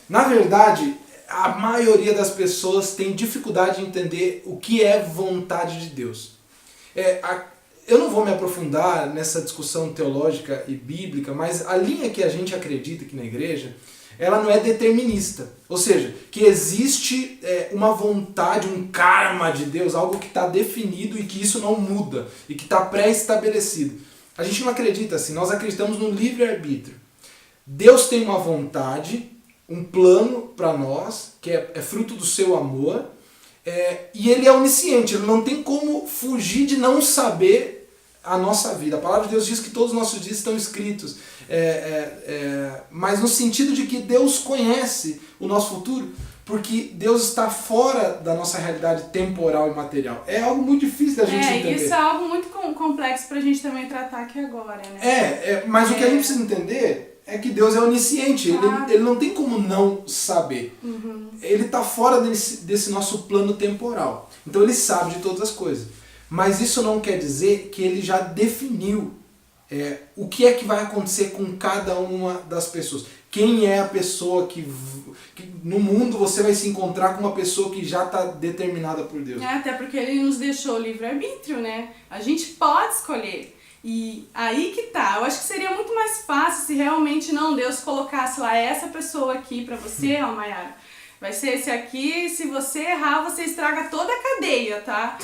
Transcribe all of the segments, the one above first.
Na verdade, a maioria das pessoas tem dificuldade de entender o que é vontade de Deus. Eu não vou me aprofundar nessa discussão teológica e bíblica, mas a linha que a gente acredita aqui na igreja, ela não é determinista. Ou seja, que existe uma vontade, um karma de Deus, algo que está definido e que isso não muda, e que está pré-estabelecido. A gente não acredita assim, nós acreditamos no livre-arbítrio. Deus tem uma vontade, um plano para nós, que é fruto do seu amor, e ele é onisciente, ele não tem como fugir de não saber a nossa vida. A palavra de Deus diz que todos os nossos dias estão escritos, mas no sentido de que Deus conhece o nosso futuro, porque Deus está fora da nossa realidade temporal e material. É algo muito difícil da gente entender. Isso é algo muito complexo para a gente também tratar aqui agora, né? Mas o que a gente precisa entender é que Deus é onisciente, claro. ele não tem como não saber. Uhum. Ele está fora desse nosso plano temporal. Então ele sabe de todas as coisas. Mas isso não quer dizer que ele já definiu o que é que vai acontecer com cada uma das pessoas. Quem é a pessoa que no mundo você vai se encontrar com uma pessoa que já está determinada por Deus. Até porque ele nos deixou o livre-arbítrio, né? A gente pode escolher. E aí que tá, eu acho que seria muito mais fácil se realmente Deus colocasse lá essa pessoa aqui pra você, Mayara. Vai ser esse aqui, se você errar, você estraga toda a cadeia, tá?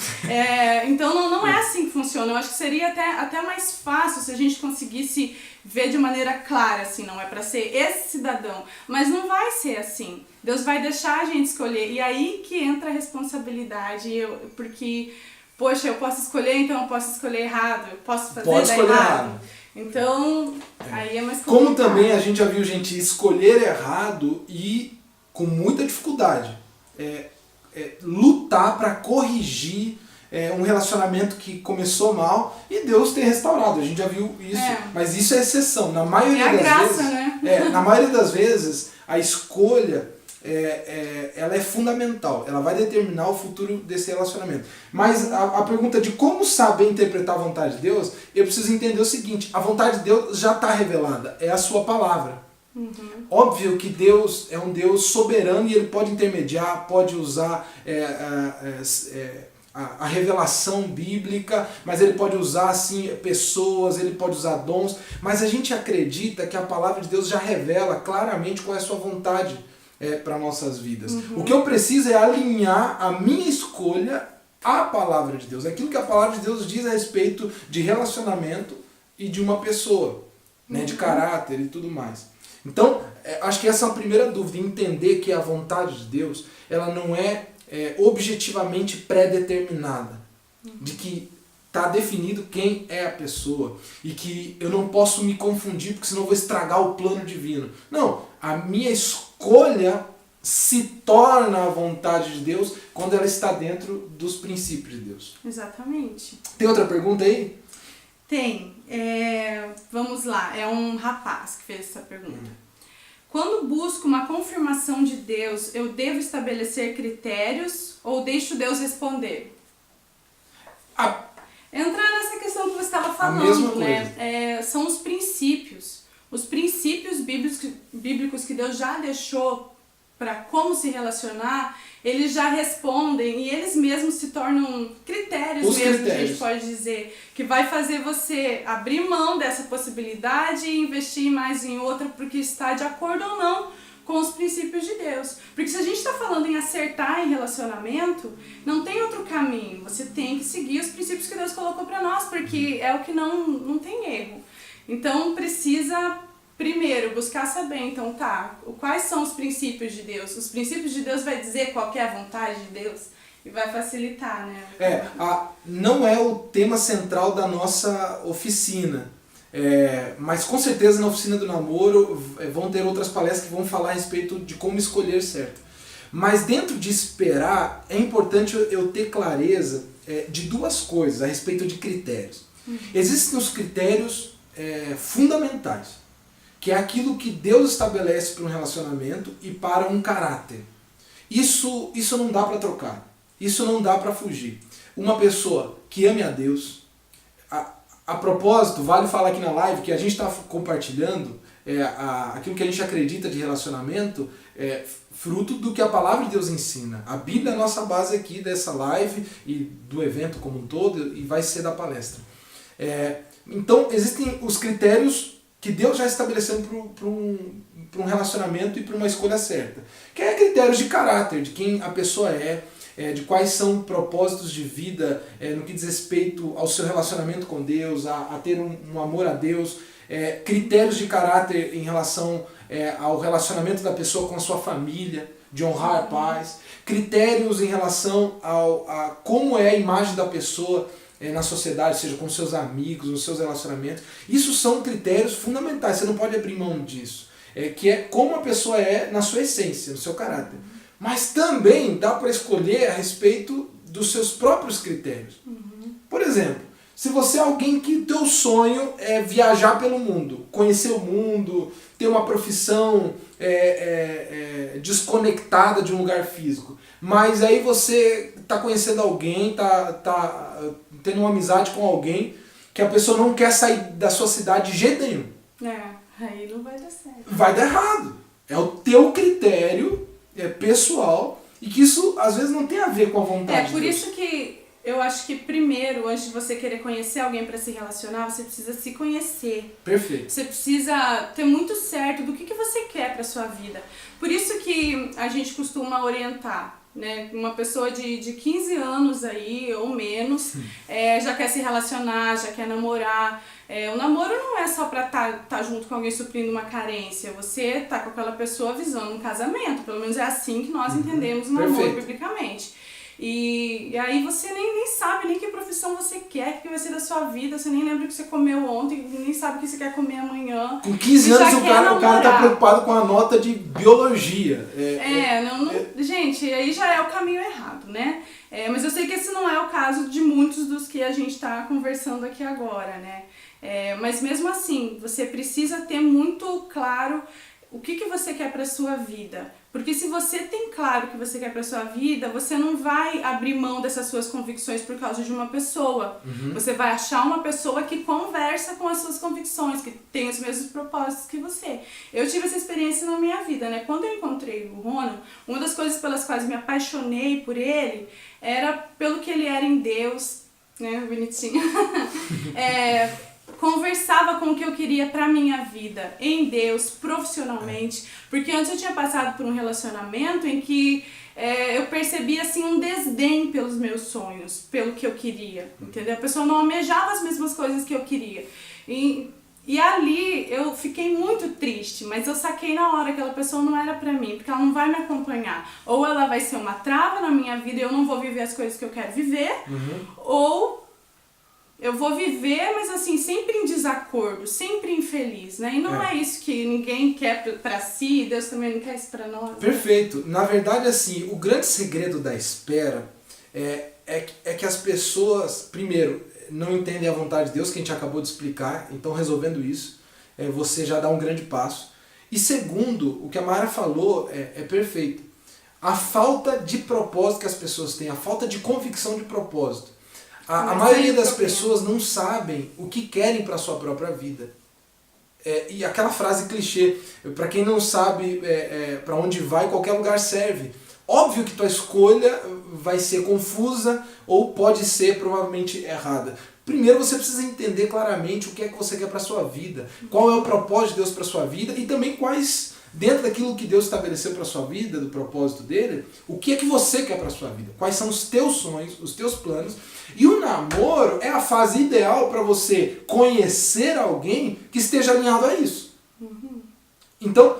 Então não é assim que funciona. Eu acho que seria até mais fácil se a gente conseguisse ver de maneira clara, assim, não é pra ser esse cidadão. Mas não vai ser assim. Deus vai deixar a gente escolher. E aí que entra a responsabilidade, porque... Poxa, eu posso escolher, então eu posso escolher errado, eu posso fazer errado. Então, aí é mais complicado. Como também a gente já viu gente escolher errado e com muita dificuldade lutar para corrigir um relacionamento que começou mal e Deus ter restaurado. A gente já viu isso, mas isso é exceção. Na maioria das graça, vezes, né? Na maioria das vezes, a escolha ela é fundamental, ela vai determinar o futuro desse relacionamento. Mas a pergunta de como saber interpretar a vontade de Deus, eu preciso entender o seguinte: a vontade de Deus já está revelada, é a sua palavra. Uhum. Óbvio que Deus é um Deus soberano e ele pode intermediar, pode usar a revelação bíblica, mas ele pode usar assim, pessoas, ele pode usar dons, mas a gente acredita que a palavra de Deus já revela claramente qual é a sua vontade para nossas vidas. Uhum. O que eu preciso é alinhar a minha escolha à palavra de Deus, aquilo que a palavra de Deus diz a respeito de relacionamento e de uma pessoa, né, de caráter e tudo mais. Então, acho que essa é a primeira dúvida, entender que a vontade de Deus, ela não é objetivamente pré-determinada, de que está definido quem é a pessoa e que eu não posso me confundir porque senão eu vou estragar o plano divino. Não, a minha escolha se torna a vontade de Deus quando ela está dentro dos princípios de Deus. Exatamente. Tem outra pergunta aí? Tem. Vamos lá, é um rapaz que fez essa pergunta. Quando busco uma confirmação de Deus, eu devo estabelecer critérios ou deixo Deus responder? Entrar nessa questão que você estava falando, né? São os princípios. Os princípios bíblicos que Deus já deixou para como se relacionar, eles já respondem e eles mesmos se tornam critérios que a gente pode dizer, que vai fazer você abrir mão dessa possibilidade e investir mais em outra porque está de acordo ou não com os princípios de Deus. Porque se a gente está falando em acertar em relacionamento, não tem outro caminho. Você tem que seguir os princípios que Deus colocou para nós, porque é o que não tem erro. Então precisa primeiro buscar saber, então quais são os princípios de Deus? Os princípios de Deus vai dizer qual que é a vontade de Deus e vai facilitar, né? Não é o tema central da nossa oficina. Mas com certeza na oficina do namoro vão ter outras palestras que vão falar a respeito de como escolher certo. Mas dentro de esperar, é importante eu ter clareza de duas coisas a respeito de critérios. Existem os critérios fundamentais, que é aquilo que Deus estabelece para um relacionamento e para um caráter. Isso não dá para trocar, isso não dá para fugir. Uma pessoa que ame a Deus, a propósito, vale falar aqui na live que a gente está compartilhando aquilo que a gente acredita de relacionamento é fruto do que a palavra de Deus ensina. A Bíblia é a nossa base aqui dessa live e do evento como um todo, e vai ser da palestra. Então, existem os critérios que Deus já estabeleceu para um relacionamento e para uma escolha certa. Que é critérios de caráter, de quem a pessoa de quais são propósitos de vida no que diz respeito ao seu relacionamento com Deus, a ter um amor a Deus, critérios de caráter em relação ao relacionamento da pessoa com a sua família, de honrar pais, critérios em relação a como é a imagem da pessoa na sociedade, seja com seus amigos, nos seus relacionamentos. Isso são critérios fundamentais, você não pode abrir mão disso. Que é como a pessoa é na sua essência, no seu caráter. Mas também dá para escolher a respeito dos seus próprios critérios. Por exemplo, se você é alguém que o teu sonho é viajar pelo mundo, conhecer o mundo, ter uma profissão desconectada de um lugar físico, mas aí você está conhecendo alguém, tá tendo uma amizade com alguém que a pessoa não quer sair da sua cidade de jeito nenhum. Aí não vai dar certo. Vai dar errado. É o teu critério pessoal e que isso às vezes não tem a ver com a vontade de Deus. Por isso que eu acho que primeiro, antes de você querer conhecer alguém para se relacionar, você precisa se conhecer. Perfeito. Você precisa ter muito certo do que você quer para sua vida. Por isso que a gente costuma orientar, né? Uma pessoa de 15 anos aí, ou menos, já quer se relacionar, já quer namorar. O namoro não é só pra tá junto com alguém suprindo uma carência. Você tá com aquela pessoa visando um casamento. Pelo menos é assim que nós entendemos o namoro biblicamente. E aí você nem sabe nem que profissão você quer, o que vai ser da sua vida, você nem lembra o que você comeu ontem, nem sabe o que você quer comer amanhã. Com 15 anos o cara tá preocupado com a nota de biologia. Gente, aí já é o caminho errado, né? Mas eu sei que esse não é o caso de muitos dos que a gente tá conversando aqui agora, né? Mas mesmo assim, você precisa ter muito claro o que você quer para sua vida. Porque se você tem claro o que você quer para sua vida, você não vai abrir mão dessas suas convicções por causa de uma pessoa. Você vai achar uma pessoa que conversa com as suas convicções, que tem os mesmos propósitos que você. Eu tive essa experiência na minha vida, né? Quando eu encontrei o Ronald, uma das coisas pelas quais me apaixonei por ele era pelo que ele era em Deus, né? Bonitinho. Conversava com o que eu queria pra minha vida, em Deus, profissionalmente, porque antes eu tinha passado por um relacionamento em que eu percebia assim um desdém pelos meus sonhos, pelo que eu queria, entendeu? A pessoa não almejava as mesmas coisas que eu queria. E ali eu fiquei muito triste, mas eu saquei na hora que aquela pessoa não era pra mim, porque ela não vai me acompanhar. Ou ela vai ser uma trava na minha vida e eu não vou viver as coisas que eu quero viver, ou eu vou viver, mas assim, sempre em desacordo, sempre infeliz, né? E não é isso que ninguém quer pra si, Deus também não quer isso pra nós. Perfeito. Na verdade, assim, o grande segredo da espera é que as pessoas, primeiro, não entendem a vontade de Deus, que a gente acabou de explicar, então resolvendo isso, você já dá um grande passo. E segundo, o que a Mara falou é perfeito. A falta de propósito que as pessoas têm, a falta de convicção de propósito. A maioria das pessoas não sabem o que querem para a sua própria vida. E aquela frase clichê, para quem não sabe para onde vai, qualquer lugar serve. Óbvio que tua escolha vai ser confusa ou pode ser provavelmente errada. Primeiro você precisa entender claramente o que é que você quer para a sua vida, qual é o propósito de Deus para a sua vida e também quais, dentro daquilo que Deus estabeleceu para a sua vida, do propósito dele, o que é que você quer para a sua vida, quais são os teus sonhos, os teus planos. E o namoro é a fase ideal para você conhecer alguém que esteja alinhado a isso. Então,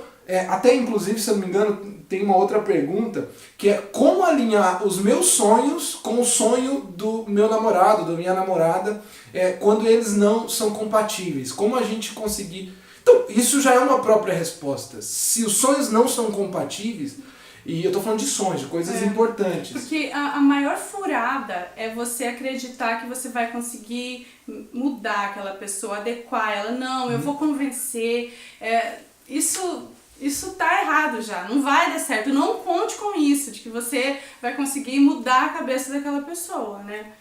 até inclusive, se eu não me engano, tem uma outra pergunta, que é como alinhar os meus sonhos com o sonho do meu namorado, da minha namorada, quando eles não são compatíveis. Como a gente conseguir... Então, isso já é uma própria resposta. Se os sonhos não são compatíveis, e eu tô falando de sonhos, de coisas importantes. Porque a maior furada é você acreditar que você vai conseguir mudar aquela pessoa, adequar ela. Não, eu vou convencer. Isso tá errado já, não vai dar certo. Não conte com isso, de que você vai conseguir mudar a cabeça daquela pessoa, né?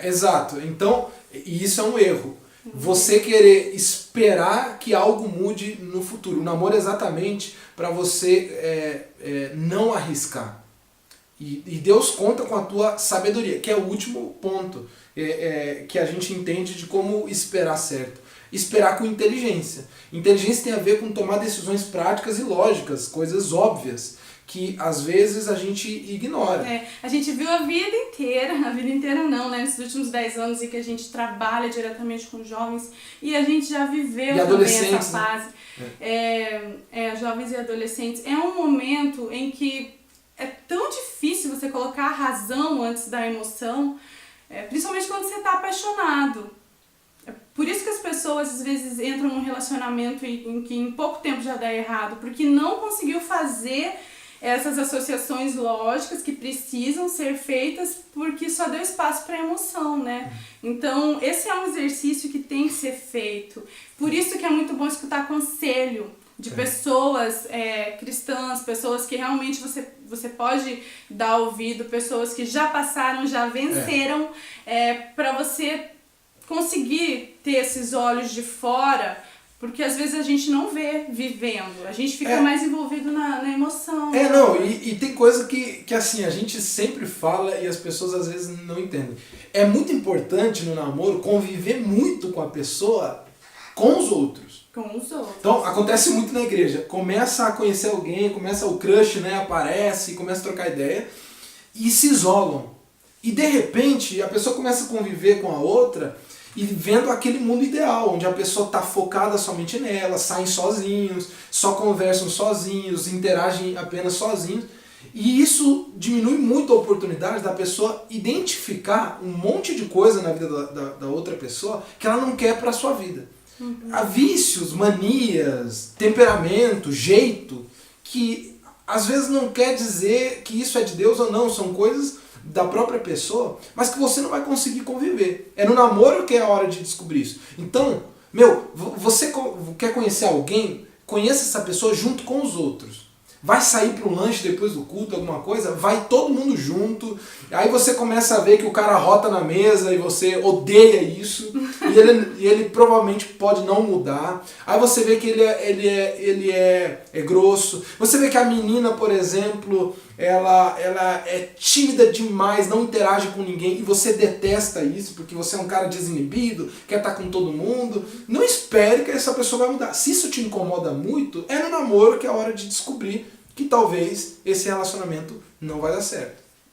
Exato. Então, e isso é um erro. Você querer esperar que algo mude no futuro. O namoro é exatamente para você não arriscar. E Deus conta com a tua sabedoria, que é o último ponto que a gente entende de como esperar certo. Esperar com inteligência. Inteligência tem a ver com tomar decisões práticas e lógicas, coisas óbvias, que às vezes a gente ignora. A gente viu a vida inteira não, né? Nesses últimos 10 anos em que a gente trabalha diretamente com jovens, e a gente já viveu também essa fase. Né? Jovens e adolescentes. É um momento em que é tão difícil você colocar a razão antes da emoção, principalmente quando você está apaixonado. Por isso que as pessoas às vezes entram num relacionamento em que em pouco tempo já dá errado, porque não conseguiu fazer essas associações lógicas que precisam ser feitas, porque só deu espaço para emoção, né? Então, esse é um exercício que tem que ser feito. Por isso que é muito bom escutar conselho de pessoas cristãs, pessoas que realmente você pode dar ouvido, pessoas que já passaram, já venceram, para você conseguir ter esses olhos de fora, porque às vezes a gente não vê vivendo, a gente fica mais envolvido na emoção. E tem coisa que assim, a gente sempre fala e as pessoas às vezes não entendem. É muito importante no namoro conviver muito com a pessoa, com os outros. Então, acontece muito na igreja. Começa a conhecer alguém, começa o crush, né, aparece, começa a trocar ideia e se isolam. E de repente a pessoa começa a conviver com a outra e vendo aquele mundo ideal, onde a pessoa está focada somente nela, saem sozinhos, só conversam sozinhos, interagem apenas sozinhos. E isso diminui muito a oportunidade da pessoa identificar um monte de coisa na vida da outra pessoa que ela não quer para a sua vida. Há vícios, manias, temperamento, jeito, que às vezes não quer dizer que isso é de Deus ou não, são coisas da própria pessoa, mas que você não vai conseguir conviver. É no namoro que é a hora de descobrir isso. Então, você quer conhecer alguém, conheça essa pessoa junto com os outros. Vai sair para um lanche depois do culto, alguma coisa, vai todo mundo junto, aí você começa a ver que o cara rota na mesa e você odeia isso, e ele provavelmente pode não mudar. Aí você vê que ele é grosso. Você vê que a menina, por exemplo, ela é tímida demais, não interage com ninguém, e você detesta isso, porque você é um cara desinibido, quer estar com todo mundo. Não espere que essa pessoa vai mudar. Se isso te incomoda muito, é no namoro que é a hora de descobrir que talvez esse relacionamento não vai dar certo.